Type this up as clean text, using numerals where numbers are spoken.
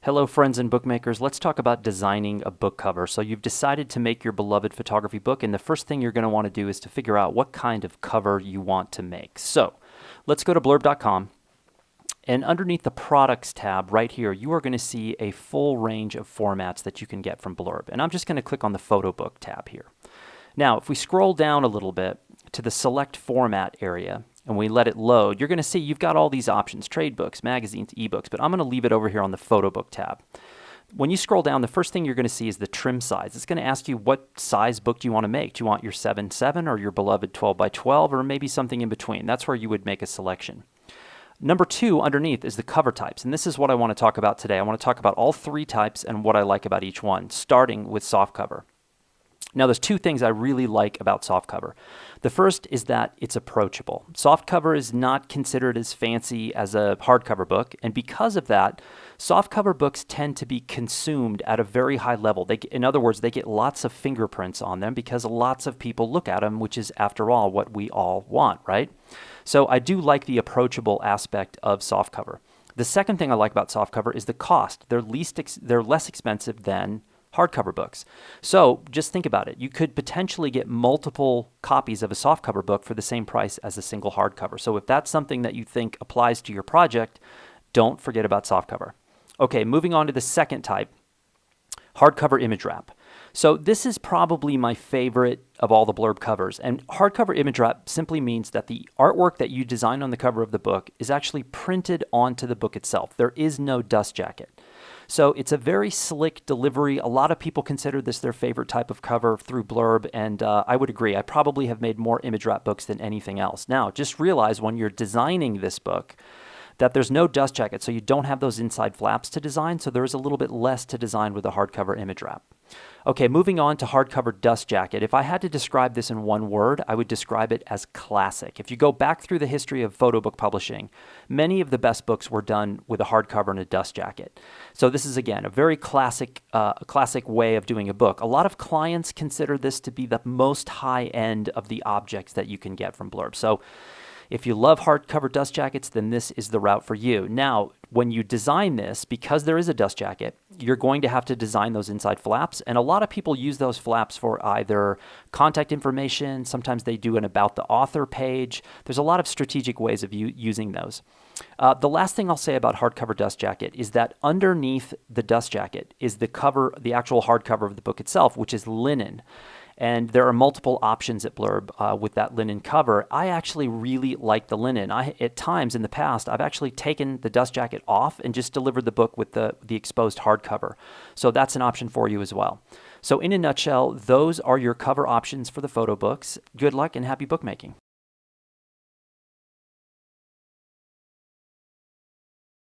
Hello friends and bookmakers, let's talk about designing a book cover. So you've decided to make your beloved photography book, and the first thing you're going to want to do is to figure out what kind of cover you want to make. So let's go to blurb.com, and underneath the products tab right here, you are going to see a full range of formats that you can get from Blurb. And I'm just going to click on the photo book tab here. Now, if we scroll down a little bit to the select format area, and we let it load, you're going to see you've got all these options: trade books, magazines, ebooks, but I'm going to leave it over here on the photo book tab. When you scroll down, the first thing you're going to see is the trim size. It's going to ask you what size book do you want to make. Do you want your 7:7 or your beloved 12 by 12 or maybe something in between? That's where you would make a selection. Number 2 underneath is the cover types, and this is what I want to talk about today. I want to talk about all 3 types and what I like about each one, starting with softcover. Now, there's 2 things I really like about softcover. The first is that it's approachable. Softcover is not considered as fancy as a hardcover book, and because of that, softcover books tend to be consumed at a very high level. In other words, they get lots of fingerprints on them because lots of people look at them, which is, after all, what we all want, right? So I do like the approachable aspect of softcover. The second thing I like about softcover is the cost. They're less expensive than hardcover books. So just think about it. You could potentially get multiple copies of a softcover book for the same price as a single hardcover. So if that's something that you think applies to your project, don't forget about softcover. Okay, moving on to the second type, hardcover ImageWrap. So this is probably my favorite of all the Blurb covers. And hardcover ImageWrap simply means that the artwork that you design on the cover of the book is actually printed onto the book itself. There is no dust jacket. So it's a very slick delivery. A lot of people consider this their favorite type of cover through Blurb, and I would agree. I probably have made more ImageWrap books than anything else. Now, just realize when you're designing this book that there's no dust jacket, so you don't have those inside flaps to design, so there is a little bit less to design with a hardcover ImageWrap. Okay, moving on to Hardcover Dust Jacket. If I had to describe this in one word, I would describe it as classic. If you go back through the history of photo book publishing, many of the best books were done with a hardcover and a dust jacket. So this is, again, a very classic way of doing a book. A lot of clients consider this to be the most high end of the objects that you can get from Blurb. So if you love hardcover dust jackets, then this is the route for you. Now, when you design this, because there is a dust jacket, you're going to have to design those inside flaps. And a lot of people use those flaps for either contact information. Sometimes they do an about the author page. There's a lot of strategic ways of using those. The last thing I'll say about hardcover dust jacket is that underneath the dust jacket is the cover, the actual hardcover of the book itself, which is linen. And there are multiple options at Blurb with that linen cover. I actually really like the linen. At times in the past, I've actually taken the dust jacket off and just delivered the book with the exposed hardcover. So that's an option for you as well. So in a nutshell, those are your cover options for the photo books. Good luck and happy bookmaking.